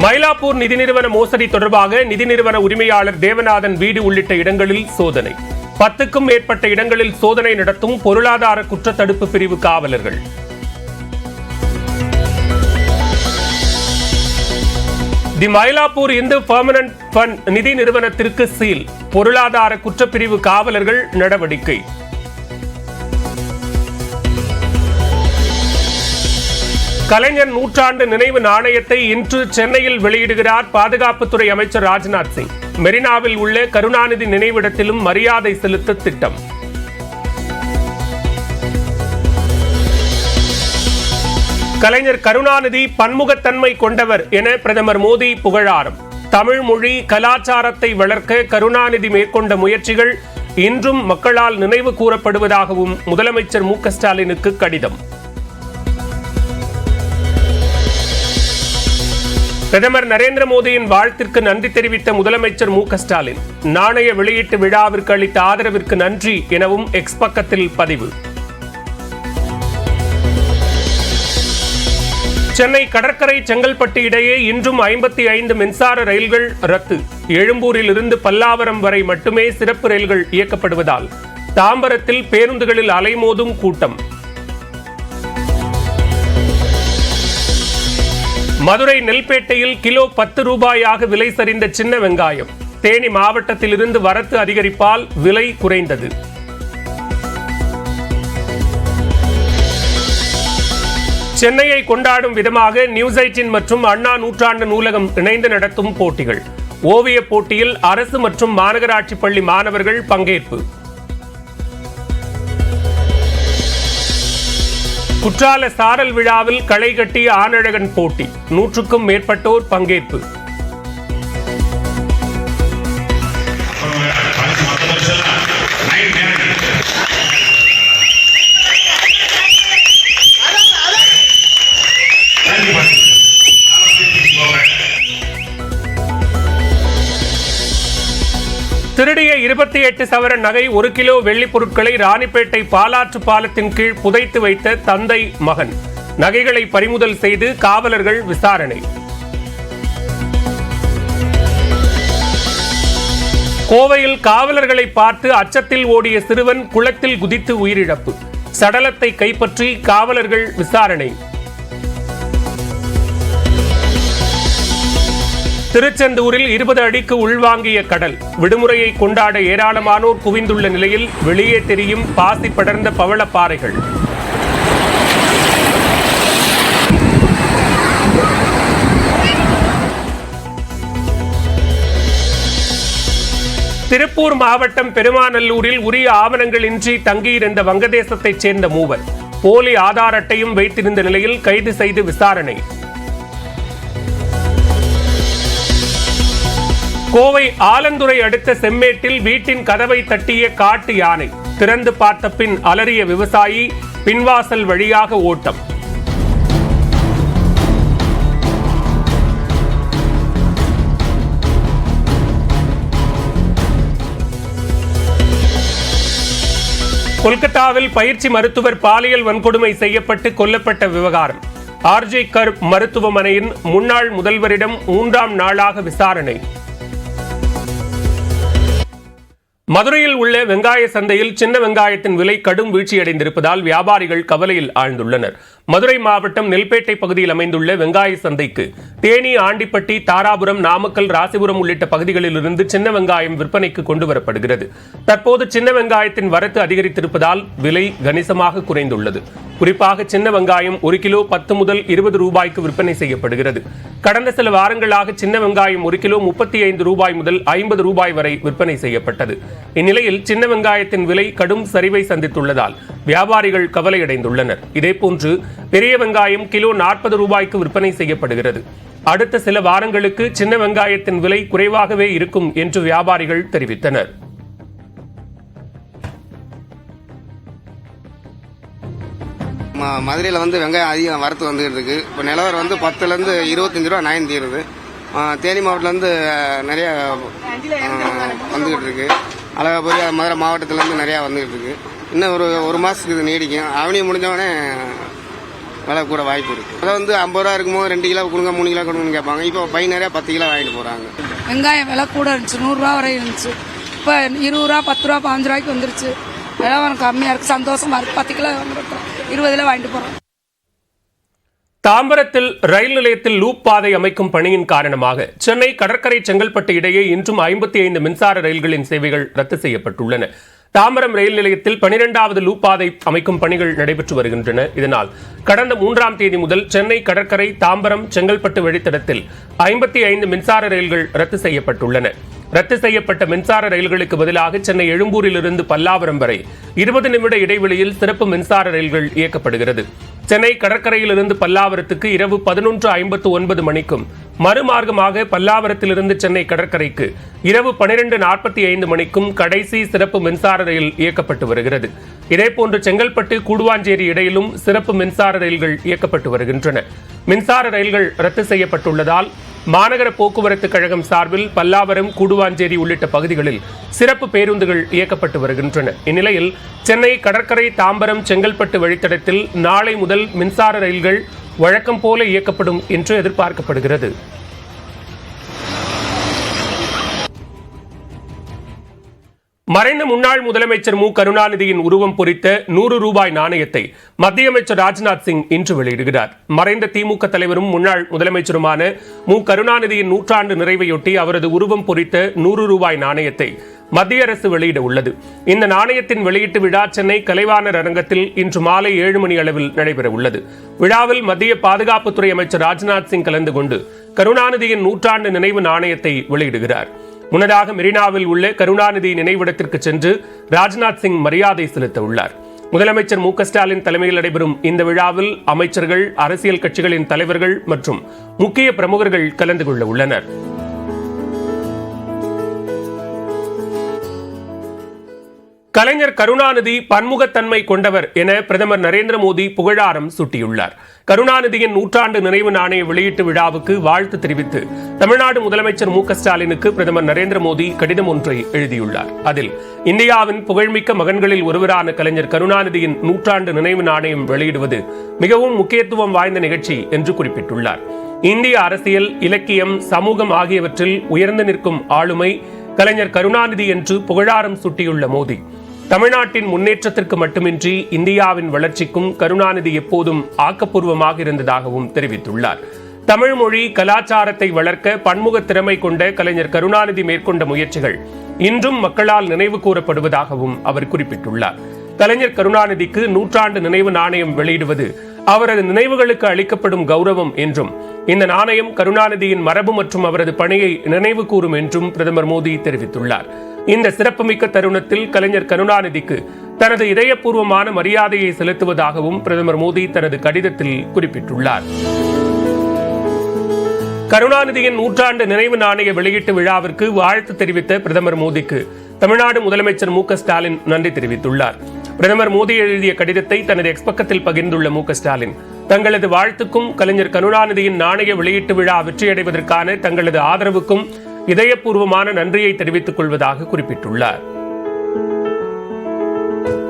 மயிலாப்பூர் நிதி நிறுவன மோசடி தொடர்பாக நிதி நிறுவன உரிமையாளர் தேவநாதன் வீடு உள்ளிட்ட இடங்களில் சோதனை. 10க்கும் மேற்பட்ட இடங்களில் சோதனை நடத்தும் பொருளாதார குற்றத்தடுப்பு பிரிவு காவலர்கள். தி மயிலாப்பூர் இந்து பெர்மனன்ட் ஃபண்ட் நிதி நிறுவனத்திற்கு சீல். பொருளாதார குற்றப்பிரிவு காவலர்கள் நடவடிக்கை. கலைஞர் நூற்றாண்டு நினைவு நாணயத்தை இன்று சென்னையில் வெளியிடுகிறார் பாதுகாப்புத்துறை அமைச்சர் ராஜ்நாத் சிங். மெரினாவில் உள்ள கருணாநிதி நினைவிடத்திலும் மரியாதை செலுத்த திட்டம். கலைஞர் கருணாநிதி பன்முகத்தன்மை கொண்டவர் என பிரதமர் மோடி புகழாரம். தமிழ் மொழி கலாச்சாரத்தை வளர்க்க கருணாநிதி மேற்கொண்ட முயற்சிகள் இன்றும் மக்களால் நினைவு கூறப்படுவதாகவும் முதலமைச்சர் மு க ஸ்டாலினுக்கு கடிதம். பிரதமர் நரேந்திர மோடியின் வாழ்த்திற்கு நன்றி தெரிவித்த முதலமைச்சர் மு க ஸ்டாலின் நாணய வெளியீட்டு விழாவிற்கு அளித்த ஆதரவிற்கு நன்றி எனவும் எக்ஸ் பக்கத்தில் பதிவு. சென்னை கடற்கரை செங்கல்பட்டு இடையே இன்றும் 55 மின்சார ரயில்கள் ரத்து. எழும்பூரில் இருந்து பல்லாவரம் வரை மட்டுமே சிறப்பு ரயில்கள் இயக்கப்படுவதால் தாம்பரத்தில் பேருந்துகளில் அலைமோதும் கூட்டம். மதுரை நெல்பேட்டையில் கிலோ 10 ரூபாயாக விலை சரிந்த சின்ன வெங்காயம். தேனி மாவட்டத்தில் இருந்து வரத்து அதிகரிப்பால் விலை குறைந்தது. சென்னையை கொண்டாடும் விதமாக நியூஸ் 18 மற்றும் அண்ணா நூற்றாண்டு நூலகம் இணைந்து நடத்தும் போட்டிகள். ஓவிய போட்டியில் அரசு மற்றும் மாநகராட்சி பள்ளி மாணவர்கள் பங்கேற்பு. குற்றால சாரல் விழாவில் களை கட்டிய ஆனழகன் போட்டி. 100க்கும் மேற்பட்டோர் பங்கேற்பு. திருடிய 28 சவரன் நகை 1 கிலோ வெள்ளி பொருட்களை ராணிப்பேட்டை பாலாற்று பாலத்தின் கீழ் புதைத்து வைத்த தந்தை மகன். நகைகளை பறிமுதல் செய்து காவலர்கள் விசாரணை. கோவையில் காவலர்களை பார்த்து அச்சத்தில் ஓடிய சிறுவன் குளத்தில் குதித்து உயிரிழப்பு. சடலத்தை கைப்பற்றி காவலர்கள் விசாரணை. திருச்செந்தூரில் 20 அடிக்கு உள்வாங்கிய கடல். விடுமுறையை கொண்டாட ஏராளமானோர் குவிந்துள்ள நிலையில் வெளியே தெரியும் பாசி படர்ந்த பவளப்பாறைகள். திருப்பூர் மாவட்டம் பெருமாநல்லூரில் உரிய ஆவணங்கள் இன்றி தங்கியிருந்த வங்கதேசத்தைச் சேர்ந்த 3 போலி ஆதார் அட்டையும் வைத்திருந்த நிலையில் கைது செய்து விசாரணை. கோவை ஆலந்துறை அடுத்த செம்மேட்டில் வீட்டின் கதவை தட்டிய காட்டு யானை. திறந்து பார்த்த பின் அலறிய விவசாயி பின்வாசல் வழியாக ஓட்டம். கொல்கத்தாவில் பயிற்சி மருத்துவர் பாலியல் வன்கொடுமை செய்யப்பட்டு கொல்லப்பட்ட விவகாரம். ஆர்ஜே கர் மருத்துவமனையின் முன்னாள் முதல்வரிடம் 3ஆம் நாளாக விசாரணை. மதுரையில் உள்ள வெங்காய சந்தையில் சின்ன வெங்காயத்தின் விலை கடும் வீழ்ச்சியடைந்திருப்பதால் வியாபாரிகள் கவலையில் ஆழ்ந்துள்ளனர். மதுரை மாவட்டம் நெல்பேட்டை பகுதியில் அமைந்துள்ள வெங்காய சந்தைக்கு தேனி, ஆண்டிப்பட்டி, தாராபுரம், நாமக்கல், ராசிபுரம் உள்ளிட்ட பகுதிகளில் இருந்து சின்ன வெங்காயம் விற்பனைக்கு கொண்டு வரப்படுகிறது. தற்போது சின்ன வெங்காயத்தின் வரத்து அதிகரித்திருப்பதால் விலை கணிசமாக குறைந்துள்ளது. குறிப்பாக சின்ன வெங்காயம் 1 கிலோ 10 முதல் 20 ரூபாய்க்கு விற்பனை செய்யப்படுகிறது. கடந்த சில வாரங்களாக சின்ன வெங்காயம் 1 கிலோ 35 ரூபாய் முதல் 50 ரூபாய் வரை விற்பனை செய்யப்பட்டது. இந்நிலையில் சின்ன வெங்காயத்தின் விலை கடும் சரிவை சந்தித்துள்ளதால் வியாபாரிகள் கவலையடைந்துள்ளனர். இதேபோன்று பெரிய வெங்காயம் கிலோ 40 ரூபாய்க்கு விற்பனை செய்யப்படுகிறது. அடுத்த சில வாரங்களுக்கு சின்ன வெங்காயத்தின் விலை குறைவாகவே இருக்கும் என்று வியாபாரிகள் தெரிவித்தனர். மதுரையில் வெங்காயம் அதிகம் வரத்து வந்துகிட்டு இருக்கு. இப்போ நிலவரம் 10லேருந்து 25 ரூபா நியாயம் தீருது. தேனி மாவட்டத்திலேருந்து நிறைய வந்துகிட்டு இருக்கு. அழகாபுரி மதுரை மாவட்டத்திலேருந்து நிறையா வந்துகிட்டு இருக்கு. இன்னும் ஒரு மாதத்துக்கு இது நீடிக்கும். அவனியும் முடிஞ்சவொடனே விலை கூட வாய்ப்பு இருக்குது. அதை வந்து 50 ரூபா இருக்கும்போது 2 கிலோ கொடுங்க 3 கிலோ கொடுங்கன்னு கேட்பாங்க. இப்போ பை நிறையா 10 கிலோ வாங்கிட்டு போகிறாங்க. வெங்காயம் விலை கூட இருந்துச்சு, 100 ரூபா வரை இருந்துச்சு. இப்போ 20 ரூபா 10 ரூபா 15 ரூபாய்க்கு வந்துருச்சு. விலை கம்மியாக இருக்குது, சந்தோஷமா இருக்குது. 10 கிலோ 20 வாங்கிட்டு போகிறோம். தாம்பரத்தில் ரயில் நிலையத்தில் லூப் பாதை அமைக்கும் பணியின் காரணமாக சென்னை கடற்கரை செங்கல்பட்டு இடையே இன்றும் 55 மின்சார ரயில்களின் சேவைகள் ரத்து செய்யப்பட்டுள்ளன. தாம்பரம் ரயில் நிலையத்தில் 12வது லூப் பாதை அமைக்கும் பணிகள் நடைபெற்று வருகின்றன. இதனால் கடந்த 3ஆம் தேதி முதல் சென்னை கடற்கரை தாம்பரம் செங்கல்பட்டு வழித்தடத்தில் 55 மின்சார ரயில்கள் ரத்து செய்யப்பட்டுள்ளன. ரத்து செய்யப்பட்ட மின்சார ரயில்களுக்கு பதிலாக சென்னை எழும்பூரிலிருந்து பல்லாவரம் வரை 20 நிமிட இடைவெளியில் சிறப்பு மின்சார ரயில்கள் இயக்கப்படுகிறது. சென்னை கடற்கரையிலிருந்து பல்லாவரத்துக்கு இரவு 11:59 மணிக்கும், மறுமார்க்கமாக பல்லாவரத்திலிருந்து சென்னை கடற்கரைக்கு இரவு 12:45 மணிக்கும் கடைசி சிறப்பு மின்சார ரயில் இயக்கப்பட்டு வருகிறது. இதேபோன்று செங்கல்பட்டு கூடுவாஞ்சேரி இடையிலும் சிறப்பு மின்சார ரயில்கள் இயக்கப்பட்டு வருகின்றன. மின்சார ரயில்கள் ரத்து செய்யப்பட்டுள்ளதால் மாநகர போக்குவரத்து கழகம் சார்பில் பல்லாவரம், கூடுவாஞ்சேரி உள்ளிட்ட பகுதிகளில் சிறப்பு பேருந்துகள் இயக்கப்பட்டு வருகின்றன. இந்நிலையில் சென்னை கடற்கரை தாம்பரம் செங்கல்பட்டு வழித்தடத்தில் நாளை முதல் மின்சார ரயில்கள் வழக்கம் போல இயக்கப்படும் என்று எதிர்பார்க்கப்படுகிறது. மறைந்த முன்னாள் முதலமைச்சர் மு கருணாநிதியின் உருவம் பொறித்த 100 ரூபாய் நாணயத்தை மத்திய அமைச்சர் ராஜ்நாத் சிங் இன்று வெளியிடுகிறார். மறைந்த திமுக தலைவரும் முன்னாள் முதலமைச்சருமான மு கருணாநிதியின் 100ஆண்டு நிறைவையொட்டி அவரது உருவம் பொறித்த 100 ரூபாய் நாணயத்தை மத்திய அரசு வெளியிட உள்ளது. இந்த நாணயத்தின் வெளியீட்டு விழா சென்னை கலைவாணர் அரங்கத்தில் இன்று மாலை 7 மணி அளவில் நடைபெற உள்ளது. விழாவில் மத்திய பாதுகாப்புத்துறை அமைச்சர் ராஜ்நாத் சிங் கலந்து கொண்டு கருணாநிதியின் 100ஆண்டு நினைவு நாணயத்தை வெளியிடுகிறார். முன்னதாக மெரினாவில் உள்ள கருணாநிதி நினைவிடத்திற்கு சென்று ராஜ்நாத் சிங் மரியாதை செலுத்த உள்ளார். முதலமைச்சர் மு க ஸ்டாலின் தலைமையில் நடைபெறும் இந்த விழாவில் அமைச்சர்கள், அரசியல் கட்சிகளின் தலைவர்கள் மற்றும் முக்கிய பிரமுகர்கள் கலந்து கொள்ள உள்ளனர். கலைஞர் கருணாநிதி பன்முகத்தன்மை கொண்டவர் என பிரதமர் நரேந்திர மோடி புகழாரம் சூட்டியுள்ளார். கருணாநிதியின் 100ஆண்டு நினைவு நாணய வெளியீட்டு விழாவுக்கு வாழ்த்து தெரிவித்து தமிழ்நாடு முதலமைச்சர் மு க ஸ்டாலினுக்கு பிரதமர் நரேந்திர மோடி கடிதம் ஒன்றை எழுதியுள்ளார். அதில் இந்தியாவின் புகழ்மிக்க மகன்களில் ஒருவரான கலைஞர் கருணாநிதியின் 100ஆண்டு நினைவு நாணயம் வெளியிடுவது மிகவும் முக்கியத்துவம் வாய்ந்த நிகழ்ச்சி என்று குறிப்பிட்டுள்ளார். இந்திய அரசியல், இலக்கியம், சமூகம் ஆகியவற்றில் உயர்ந்து நிற்கும் ஆளுமை கலைஞர் கருணாநிதி என்று புகழாரம் சூட்டியுள்ள மோடி, தமிழ்நாட்டின் முன்னேற்றத்திற்கு மட்டுமின்றி இந்தியாவின் வளர்ச்சிக்கும் கருணாநிதி எப்போதும் ஆக்கப்பூர்வமாக இருந்ததாகவும் தெரிவித்துள்ளார். தமிழ் மொழி கலாச்சாரத்தை வளர்க்க பன்முக திறமை கொண்ட கலைஞர் கருணாநிதி மேற்கொண்ட முயற்சிகள் இன்றும் மக்களால் நினைவு கூறப்படுவதாகவும் அவர் குறிப்பிட்டுள்ளார். கலைஞர் கருணாநிதிக்கு 100ஆண்டு நினைவு நாணயம் வெளியிடுவது அவரது நினைவுகளுக்கு அளிக்கப்படும் கௌரவம் என்றும், இந்த நாணயம் கருணாநிதியின் மரபு மற்றும் அவரது பணியை நினைவு கூறும் என்றும் பிரதமர் மோடி தெரிவித்துள்ளார். இந்த சிறப்புமிக்க தருணத்தில் கலைஞர் கருணாநிதிக்கு தனது இதயபூர்வமான மரியாதையை செலுத்துவதாகவும் பிரதமர் மோடி தனது கடிதத்தில் குறிப்பிட்டுள்ளார். கருணாநிதியின் 100ஆண்டு நினைவு நாணய வெளியீட்டு விழாவிற்கு வாழ்த்து தெரிவித்த பிரதமர் மோடிக்கு தமிழ்நாடு முதலமைச்சர் மு க ஸ்டாலின் நன்றி தெரிவித்துள்ளார். பிரதமர் மோடி எழுதிய கடிதத்தை தனது எக்ஸ் பக்கத்தில் பகிர்ந்துள்ள மு க ஸ்டாலின், தங்களது வாழ்த்துக்கும் கலைஞர் கருணாநிதியின் நாணய வெளியீட்டு விழா வெற்றியடைவதற்கான தங்களது ஆதரவுக்கும் இதயபூர்வமான நன்றியை தெரிவித்துக் கொள்வதாக குறிப்பிட்டுள்ளார்.